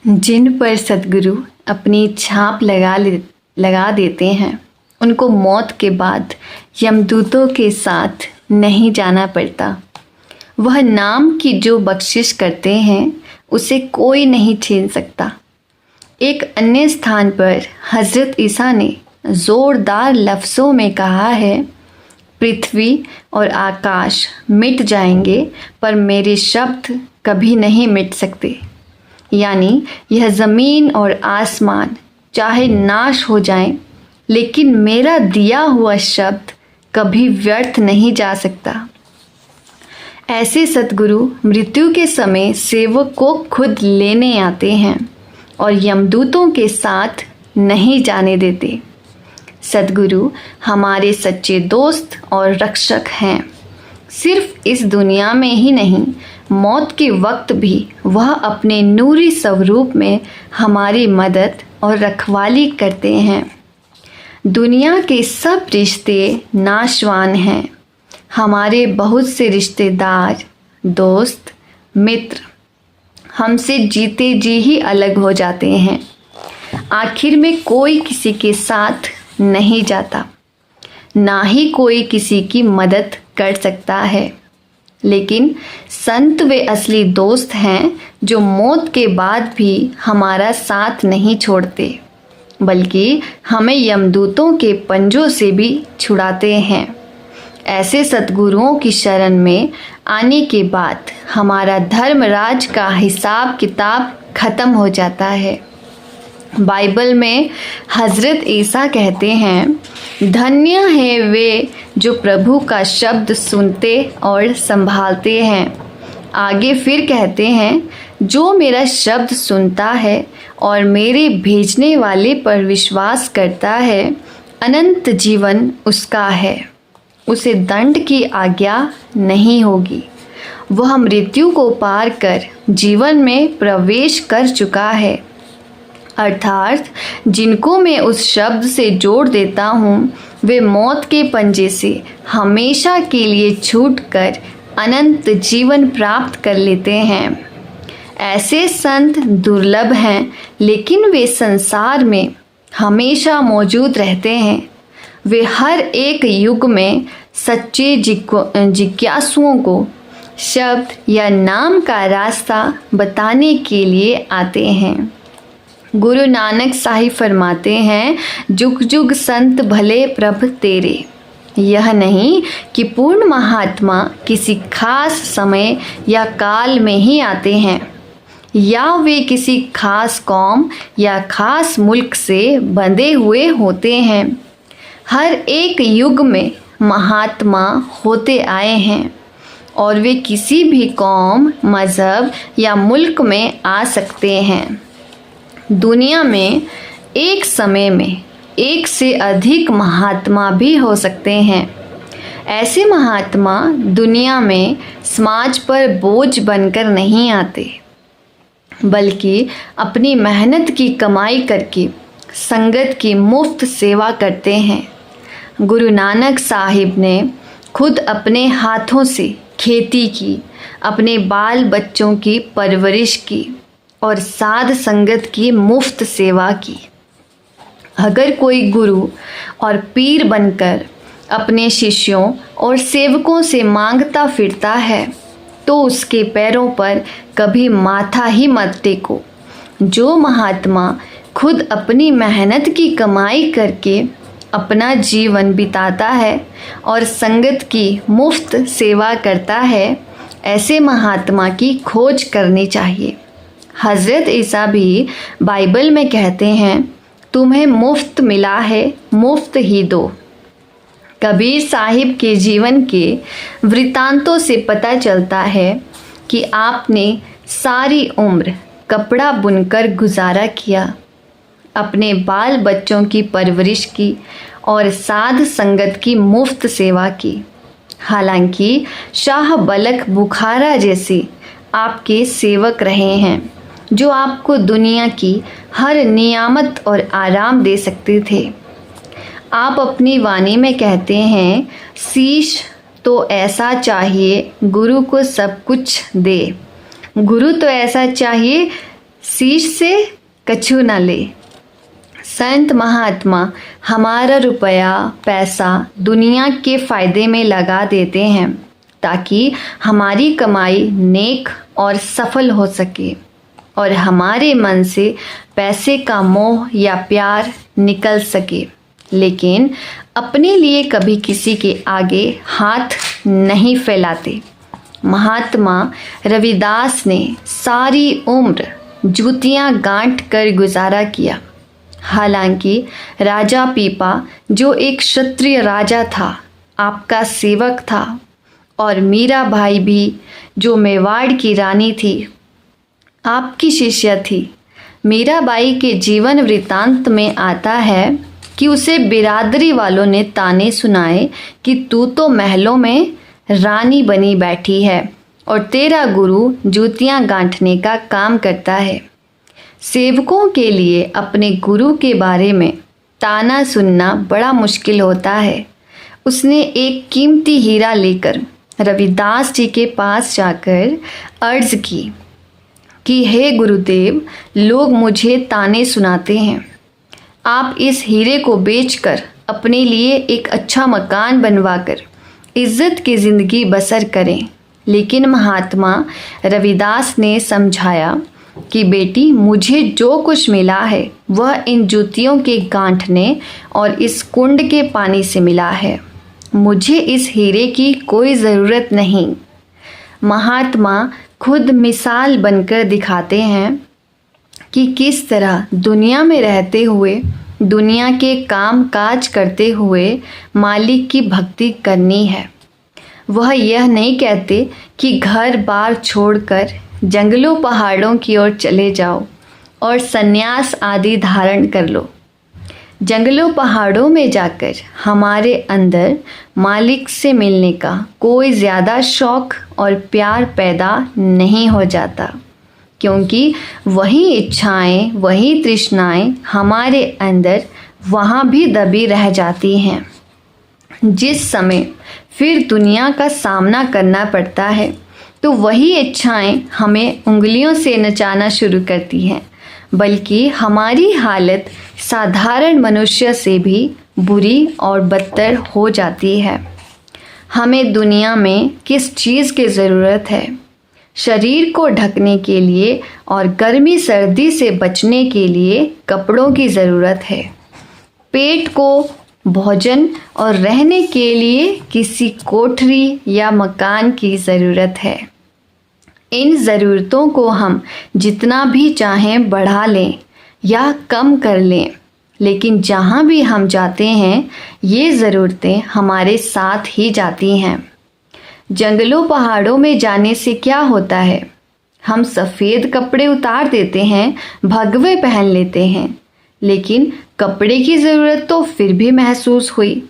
जिन पर सद्गुरु अपनी छाप लगा देते हैं उनको मौत के बाद यमदूतों के साथ नहीं जाना पड़ता। वह नाम की जो बख्शिश करते हैं उसे कोई नहीं छीन सकता। एक अन्य स्थान पर हज़रत ईसा ने ज़ोरदार लफ्ज़ों में कहा है, पृथ्वी और आकाश मिट जाएंगे पर मेरे शब्द कभी नहीं मिट सकते। यानी यह ज़मीन और आसमान चाहे नाश हो जाएं, लेकिन मेरा दिया हुआ शब्द कभी व्यर्थ नहीं जा सकता। ऐसे सद्गुरु मृत्यु के समय सेवक को खुद लेने आते हैं और यमदूतों के साथ नहीं जाने देते। सद्गुरु हमारे सच्चे दोस्त और रक्षक हैं। सिर्फ इस दुनिया में ही नहीं, मौत के वक्त भी वह अपने नूरी स्वरूप में हमारी मदद और रखवाली करते हैं। दुनिया के सब रिश्ते नाशवान हैं। हमारे बहुत से रिश्तेदार, दोस्त, मित्र हमसे जीते जी ही अलग हो जाते हैं। आखिर में कोई किसी के साथ नहीं जाता, ना ही कोई किसी की मदद कर सकता है। लेकिन संत वे असली दोस्त हैं जो मौत के बाद भी हमारा साथ नहीं छोड़ते, बल्कि हमें यमदूतों के पंजों से भी छुड़ाते हैं। ऐसे सद्गुरुओं की शरण में आने के बाद हमारा धर्मराज का हिसाब किताब खत्म हो जाता है। बाइबल में हज़रत ईसा कहते हैं, धन्य है वे जो प्रभु का शब्द सुनते और संभालते हैं। आगे फिर कहते हैं, जो मेरा शब्द सुनता है और मेरे भेजने वाले पर विश्वास करता है, अनंत जीवन उसका है। उसे दंड की आज्ञा नहीं होगी। वह मृत्यु को पार कर जीवन में प्रवेश कर चुका है। अर्थात जिनको मैं उस शब्द से जोड़ देता हूँ, वे मौत के पंजे से हमेशा के लिए छूटकर अनंत जीवन प्राप्त कर लेते हैं। ऐसे संत दुर्लभ हैं, लेकिन वे संसार में हमेशा मौजूद रहते हैं। वे हर एक युग में सच्चे जिज्ञासुओं को शब्द या नाम का रास्ता बताने के लिए आते हैं। गुरु नानक साहिब फरमाते हैं, जुग जुग संत भले प्रभ तेरे। यह नहीं कि पूर्ण महात्मा किसी खास समय या काल में ही आते हैं, या वे किसी खास कौम या खास मुल्क से बंधे हुए होते हैं। हर एक युग में महात्मा होते आए हैं और वे किसी भी कौम, मज़हब या मुल्क में आ सकते हैं। दुनिया में एक समय में एक से अधिक महात्मा भी हो सकते हैं। ऐसे महात्मा दुनिया में समाज पर बोझ बनकर नहीं आते, बल्कि अपनी मेहनत की कमाई करके संगत की मुफ्त सेवा करते हैं। गुरु नानक साहिब ने खुद अपने हाथों से खेती की, अपने बाल बच्चों की परवरिश की और साध संगत की मुफ्त सेवा की। अगर कोई गुरु और पीर बनकर अपने शिष्यों और सेवकों से मांगता फिरता है, तो उसके पैरों पर कभी माथा ही मत टेको। जो महात्मा खुद अपनी मेहनत की कमाई करके अपना जीवन बिताता है और संगत की मुफ्त सेवा करता है, ऐसे महात्मा की खोज करनी चाहिए। हज़रत ईसा भी बाइबल में कहते हैं, तुम्हें मुफ्त मिला है, मुफ्त ही दो। कबीर साहिब के जीवन के वृतांतों से पता चलता है कि आपने सारी उम्र कपड़ा बुनकर गुजारा किया, अपने बाल बच्चों की परवरिश की और साध संगत की मुफ्त सेवा की। हालांकि शाह बलख बुखारा जैसे आपके सेवक रहे हैं, जो आपको दुनिया की हर नियामत और आराम दे सकते थे। आप अपनी वाणी में कहते हैं, शीश तो ऐसा चाहिए गुरु को सब कुछ दे। गुरु तो ऐसा चाहिए शीश से कछु न ले। संत महात्मा हमारा रुपया पैसा दुनिया के फ़ायदे में लगा देते हैं ताकि हमारी कमाई नेक और सफल हो सके और हमारे मन से पैसे का मोह या प्यार निकल सके, लेकिन अपने लिए कभी किसी के आगे हाथ नहीं फैलाते। महात्मा रविदास ने सारी उम्र जूतियां गांठ कर गुजारा किया। हालांकि राजा पीपा जो एक क्षत्रिय राजा था, आपका सेवक था, और मीराबाई भी जो मेवाड़ की रानी थी, आपकी शिष्य थी। मीराबाई के जीवन वृतांत में आता है कि उसे बिरादरी वालों ने ताने सुनाए कि तू तो महलों में रानी बनी बैठी है और तेरा गुरु जूतियां गांठने का काम करता है। सेवकों के लिए अपने गुरु के बारे में ताना सुनना बड़ा मुश्किल होता है। उसने एक कीमती हीरा लेकर रविदास जी के पास जाकर अर्ज की कि हे गुरुदेव, लोग मुझे ताने सुनाते हैं, आप इस हीरे को बेचकर अपने लिए एक अच्छा मकान बनवाकर इज्जत की ज़िंदगी बसर करें। लेकिन महात्मा रविदास ने समझाया कि बेटी, मुझे जो कुछ मिला है वह इन जूतियों के गांठने और इस कुंड के पानी से मिला है। मुझे इस हीरे की कोई ज़रूरत नहीं। महात्मा खुद मिसाल बनकर दिखाते हैं कि किस तरह दुनिया में रहते हुए, दुनिया के काम काज करते हुए मालिक की भक्ति करनी है। वह यह नहीं कहते कि घर बार छोड़कर जंगलों पहाड़ों की ओर चले जाओ और सन्यास आदि धारण कर लो। जंगलों पहाड़ों में जाकर हमारे अंदर मालिक से मिलने का कोई ज़्यादा शौक़ और प्यार पैदा नहीं हो जाता, क्योंकि वही इच्छाएं, वही तृष्णाएं हमारे अंदर वहाँ भी दबी रह जाती हैं। जिस समय फिर दुनिया का सामना करना पड़ता है तो वही इच्छाएं हमें उंगलियों से नचाना शुरू करती हैं, बल्कि हमारी हालत साधारण मनुष्य से भी बुरी और बदतर हो जाती है। हमें दुनिया में किस चीज़ की ज़रूरत है? शरीर को ढकने के लिए और गर्मी सर्दी से बचने के लिए कपड़ों की ज़रूरत है। पेट को भोजन और रहने के लिए किसी कोठरी या मकान की ज़रूरत है। इन ज़रूरतों को हम जितना भी चाहें बढ़ा लें या कम कर लें, लेकिन जहाँ भी हम जाते हैं ये ज़रूरतें हमारे साथ ही जाती हैं। जंगलों पहाड़ों में जाने से क्या होता है? हम सफ़ेद कपड़े उतार देते हैं, भगवे पहन लेते हैं, लेकिन कपड़े की ज़रूरत तो फिर भी महसूस हुई।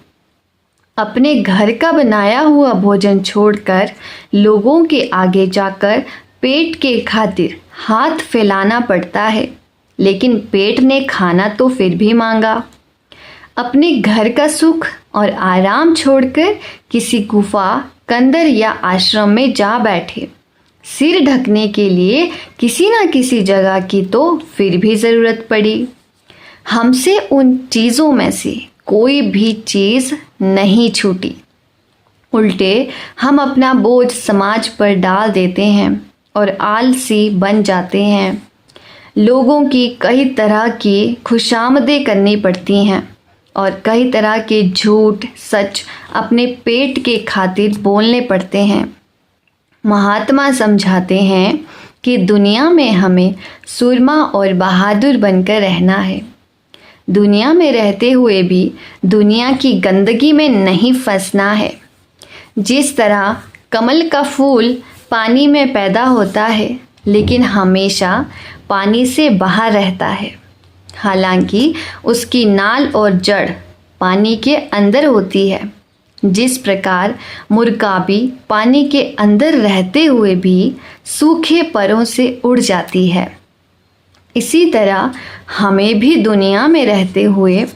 अपने घर का बनाया हुआ भोजन छोड़कर लोगों के आगे जाकर पेट के खातिर हाथ फैलाना पड़ता है, लेकिन पेट ने खाना तो फिर भी मांगा। अपने घर का सुख और आराम छोड़कर किसी गुफा, कंदर या आश्रम में जा बैठे। सिर ढकने के लिए किसी न किसी जगह की तो फिर भी ज़रूरत पड़ी। हमसे उन चीज़ों में से कोई भी चीज़ नहीं छूटी। उल्टे हम अपना बोझ समाज पर डाल देते हैं और आलसी बन जाते हैं। लोगों की कई तरह की खुशामदें करनी पड़ती हैं और कई तरह के झूठ सच अपने पेट के खातिर बोलने पड़ते हैं। महात्मा समझाते हैं कि दुनिया में हमें सुरमा और बहादुर बनकर रहना है। दुनिया में रहते हुए भी दुनिया की गंदगी में नहीं फंसना है। जिस तरह कमल का फूल पानी में पैदा होता है, लेकिन हमेशा पानी से बाहर रहता है, हालांकि उसकी नाल और जड़ पानी के अंदर होती है। जिस प्रकार मुर्गाबी पानी के अंदर रहते हुए भी सूखे परों से उड़ जाती है, इसी तरह हमें भी दुनिया में रहते हुए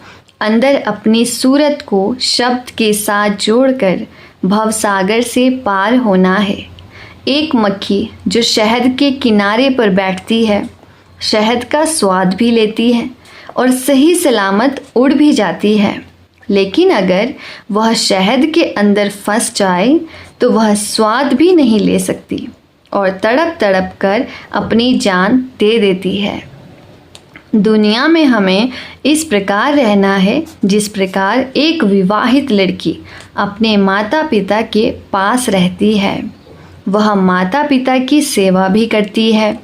अंदर अपनी सूरत को शब्द के साथ जोड़कर भवसागर से पार होना है। एक मक्खी जो शहद के किनारे पर बैठती है, शहद का स्वाद भी लेती है और सही सलामत उड़ भी जाती है, लेकिन अगर वह शहद के अंदर फंस जाए तो वह स्वाद भी नहीं ले सकती और तड़प तड़प कर अपनी जान दे देती है। दुनिया में हमें इस प्रकार रहना है जिस प्रकार एक विवाहित लड़की अपने माता पिता के पास रहती है। वह माता पिता की सेवा भी करती है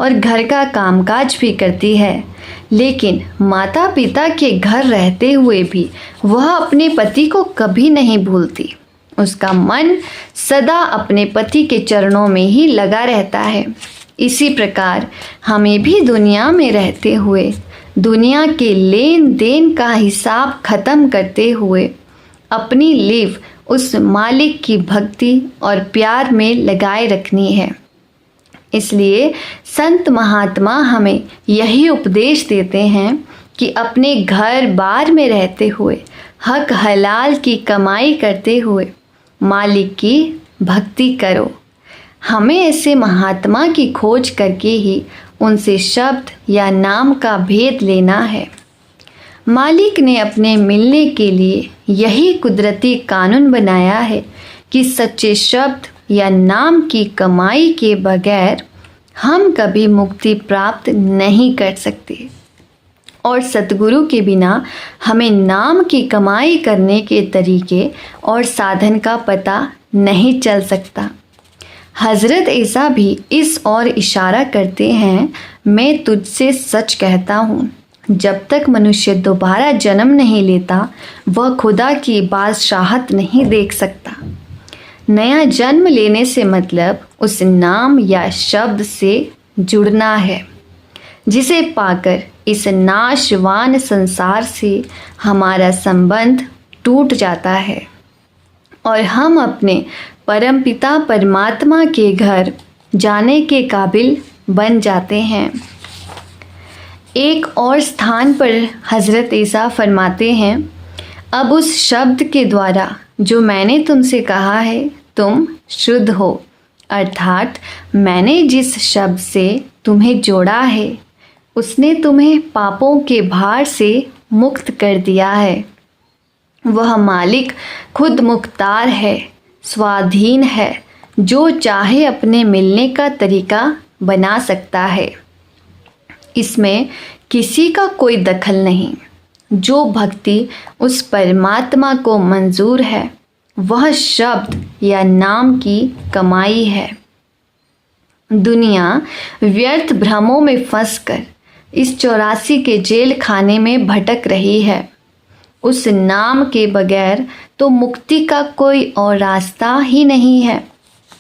और घर का कामकाज भी करती है, लेकिन माता पिता के घर रहते हुए भी वह अपने पति को कभी नहीं भूलती। उसका मन सदा अपने पति के चरणों में ही लगा रहता है। इसी प्रकार हमें भी दुनिया में रहते हुए दुनिया के लेन देन का हिसाब खत्म करते हुए अपनी लीव उस मालिक की भक्ति और प्यार में लगाए रखनी है। इसलिए संत महात्मा हमें यही उपदेश देते हैं कि अपने घर बार में रहते हुए हक हलाल की कमाई करते हुए मालिक की भक्ति करो। हमें ऐसे महात्मा की खोज करके ही उनसे शब्द या नाम का भेद लेना है। मालिक ने अपने मिलने के लिए यही कुदरती कानून बनाया है कि सच्चे शब्द या नाम की कमाई के बगैर हम कभी मुक्ति प्राप्त नहीं कर सकते और सतगुरु के बिना हमें नाम की कमाई करने के तरीके और साधन का पता नहीं चल सकता। हज़रत ईसा भी इस ओर इशारा करते हैं, मैं तुझसे सच कहता हूँ, जब तक मनुष्य दोबारा जन्म नहीं लेता वह खुदा की बादशाहत नहीं देख सकता। नया जन्म लेने से मतलब उस नाम या शब्द से जुड़ना है जिसे पाकर इस नाशवान संसार से हमारा संबंध टूट जाता है और हम अपने परमपिता परमात्मा के घर जाने के काबिल बन जाते हैं। एक और स्थान पर हज़रत ईसा फरमाते हैं, अब उस शब्द के द्वारा जो मैंने तुमसे कहा है तुम शुद्ध हो, अर्थात मैंने जिस शब्द से तुम्हें जोड़ा है उसने तुम्हें पापों के भार से मुक्त कर दिया है। वह मालिक खुद मुख्तार है, स्वाधीन है, जो चाहे अपने मिलने का तरीका बना सकता है। इसमें किसी का कोई दखल नहीं। जो भक्ति उस परमात्मा को मंजूर है वह शब्द या नाम की कमाई है। दुनिया व्यर्थ भ्रमों में फंसकर इस 84 के जेल खाने में भटक रही है। उस नाम के बगैर तो मुक्ति का कोई और रास्ता ही नहीं है।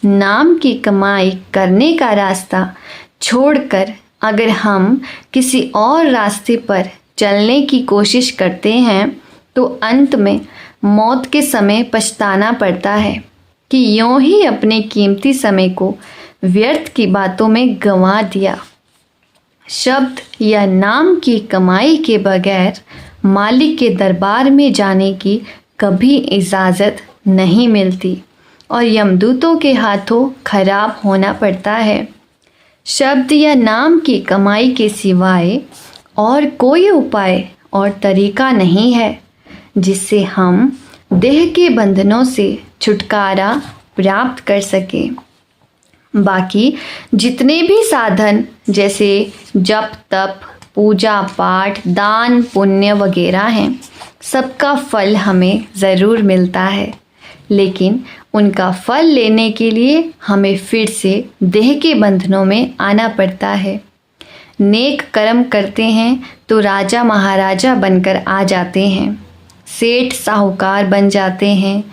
नाम की कमाई करने का रास्ता छोड़कर अगर हम किसी और रास्ते पर चलने की कोशिश करते हैं तो अंत में मौत के समय पछताना पड़ता है कि यूं ही अपने कीमती समय को व्यर्थ की बातों में गंवा दिया। शब्द या नाम की कमाई के बगैर मालिक के दरबार में जाने की कभी इजाज़त नहीं मिलती और यमदूतों के हाथों खराब होना पड़ता है। शब्द या नाम की कमाई के सिवाय और कोई उपाय और तरीका नहीं है जिससे हम देह के बंधनों से छुटकारा प्राप्त कर सकें। बाकी जितने भी साधन जैसे जप तप पूजा पाठ दान पुण्य वगैरह हैं, सबका फल हमें ज़रूर मिलता है, लेकिन उनका फल लेने के लिए हमें फिर से देह के बंधनों में आना पड़ता है। नेक कर्म करते हैं तो राजा महाराजा बनकर आ जाते हैं, सेठ साहूकार बन जाते हैं,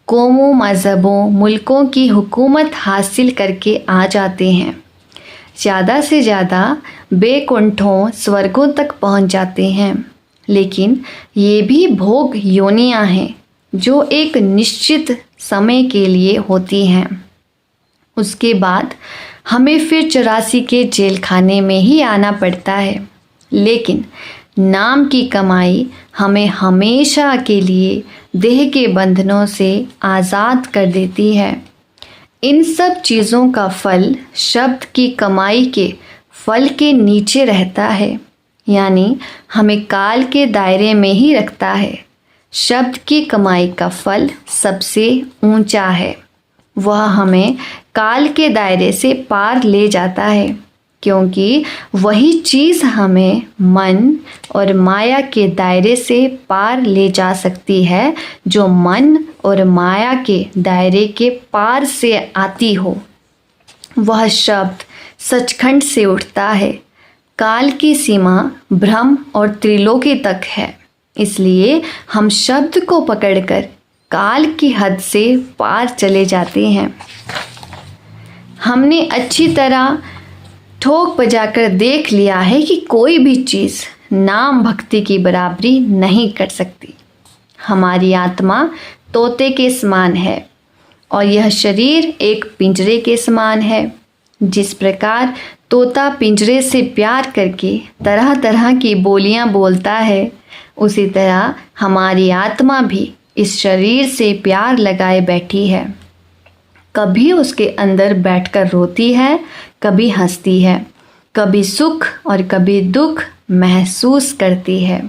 कौमों मज़हबों मुल्कों की हुकूमत हासिल करके आ जाते हैं, ज़्यादा से ज़्यादा बेकुंठों स्वर्गों तक पहुंच जाते हैं। लेकिन ये भी भोग योनियां हैं जो एक निश्चित समय के लिए होती हैं। उसके बाद हमें फिर 84 के जेल खाने में ही आना पड़ता है। लेकिन नाम की कमाई हमें हमेशा के लिए देह के बंधनों से आज़ाद कर देती है। इन सब चीज़ों का फल शब्द की कमाई के फल के नीचे रहता है, यानी हमें काल के दायरे में ही रखता है। शब्द की कमाई का फल सबसे ऊंचा है। वह हमें काल के दायरे से पार ले जाता है, क्योंकि वही चीज़ हमें मन और माया के दायरे से पार ले जा सकती है जो मन और माया के दायरे के पार से आती हो। वह शब्द सचखंड से उठता है। काल की सीमा ब्रह्म और त्रिलोकी तक है, इसलिए हम शब्द को पकड़कर काल की हद से पार चले जाते हैं। हमने अच्छी तरह ठोक बजाकर देख लिया है कि कोई भी चीज़ नाम भक्ति की बराबरी नहीं कर सकती। हमारी आत्मा तोते के समान है और यह शरीर एक पिंजरे के समान है। जिस प्रकार तोता पिंजरे से प्यार करके तरह तरह की बोलियां बोलता है, उसी तरह हमारी आत्मा भी इस शरीर से प्यार लगाए बैठी है। कभी उसके अंदर बैठकर रोती है, कभी हंसती है, कभी सुख और कभी दुख महसूस करती है।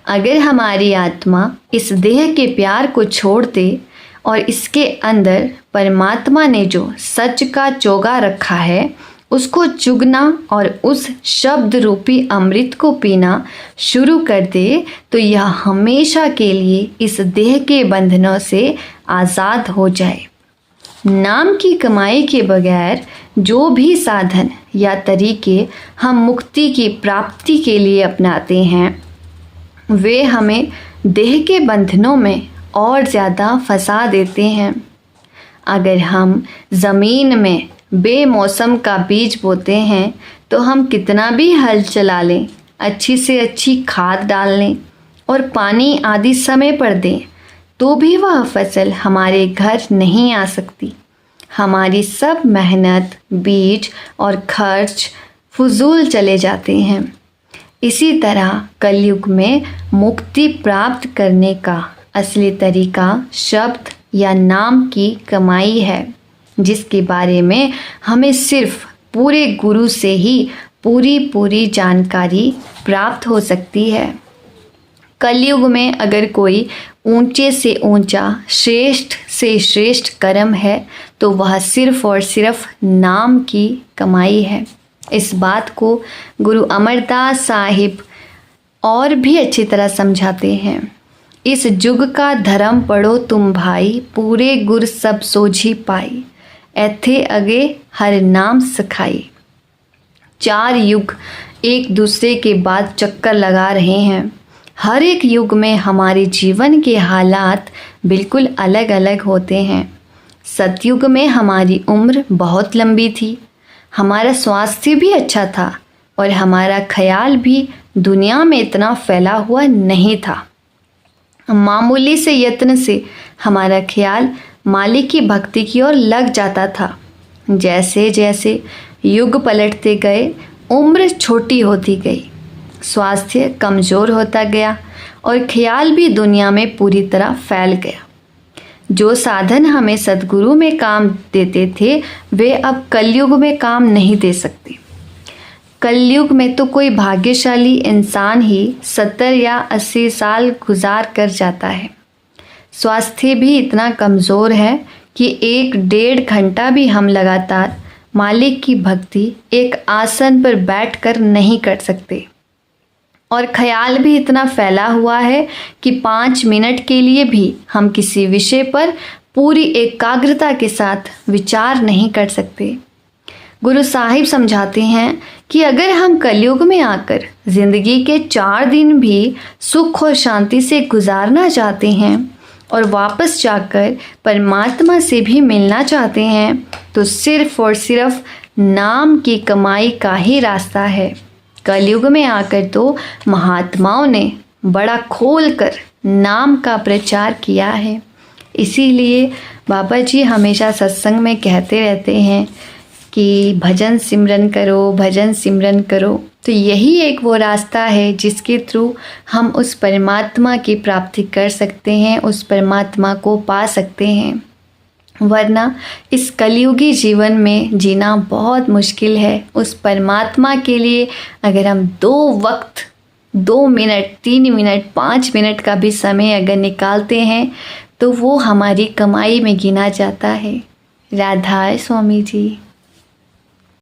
अगर हमारी आत्मा इस देह के प्यार को छोड़ दे और इसके अंदर परमात्मा ने जो सच का चोगा रखा है उसको चुगना और उस शब्द रूपी अमृत को पीना शुरू कर दे, तो यह हमेशा के लिए इस देह के बंधनों से आज़ाद हो जाए। नाम की कमाई के बगैर जो भी साधन या तरीके हम मुक्ति की प्राप्ति के लिए अपनाते हैं, वे हमें देह के बंधनों में और ज़्यादा फंसा देते हैं। अगर हम ज़मीन में बेमौसम का बीज बोते हैं तो हम कितना भी हल चला लें, अच्छी से अच्छी खाद डाल लें और पानी आदि समय पर दें, तो भी वह फसल हमारे घर नहीं आ सकती। हमारी सब मेहनत, बीज और खर्च फजूल चले जाते हैं। इसी तरह कलयुग में मुक्ति प्राप्त करने का असली तरीका शब्द या नाम की कमाई है, जिसके बारे में हमें सिर्फ पूरे गुरु से ही पूरी जानकारी प्राप्त हो सकती है। कलयुग में अगर कोई ऊंचे से ऊंचा, श्रेष्ठ से श्रेष्ठ कर्म है तो वह सिर्फ और सिर्फ नाम की कमाई है। इस बात को गुरु अमरदास साहिब और भी अच्छी तरह समझाते हैं। इस जुग का धर्म पढ़ो तुम भाई, पूरे गुर सब सोझी पाई, ऐथे अगे हर नाम सखाई। 4 युग एक दूसरे के बाद चक्कर लगा रहे हैं। हर एक युग में हमारे जीवन के हालात बिल्कुल अलग अलग होते हैं। सतयुग में हमारी उम्र बहुत लंबी थी, हमारा स्वास्थ्य भी अच्छा था और हमारा ख्याल भी दुनिया में इतना फैला हुआ नहीं था। मामूली से यत्न से हमारा ख्याल मालिक की भक्ति की ओर लग जाता था। जैसे जैसे युग पलटते गए, उम्र छोटी होती गई, स्वास्थ्य कमज़ोर होता गया और ख्याल भी दुनिया में पूरी तरह फैल गया। जो साधन हमें सद्गुरु में काम देते थे, वे अब कलयुग में काम नहीं दे सकते। कलयुग में तो कोई भाग्यशाली इंसान ही 70 या 80 साल गुजार कर जाता है। स्वास्थ्य भी इतना कमज़ोर है कि 1-1.5 घंटा भी हम लगातार मालिक की भक्ति एक आसन पर बैठकर नहीं कर सकते। और ख्याल भी इतना फैला हुआ है कि 5 मिनट के लिए भी हम किसी विषय पर पूरी एकाग्रता के साथ विचार नहीं कर सकते। गुरु साहिब समझाते हैं कि अगर हम कलयुग में आकर ज़िंदगी के 4 दिन भी सुख और शांति से गुजारना चाहते हैं और वापस जाकर परमात्मा से भी मिलना चाहते हैं, तो सिर्फ और सिर्फ नाम की कमाई का ही रास्ता है। कलयुग में आकर तो महात्माओं ने बड़ा खोल कर नाम का प्रचार किया है। इसीलिए बाबा जी हमेशा सत्संग में कहते रहते हैं कि भजन सिमरन करो, भजन सिमरन करो। तो यही एक वो रास्ता है जिसके थ्रू हम उस परमात्मा की प्राप्ति कर सकते हैं, उस परमात्मा को पा सकते हैं। वरना इस कलयुगी जीवन में जीना बहुत मुश्किल है। उस परमात्मा के लिए अगर हम 2 वक्त 2 मिनट 3 मिनट 5 मिनट का भी समय अगर निकालते हैं तो वो हमारी कमाई में गिना जाता है। राधा स्वामी जी।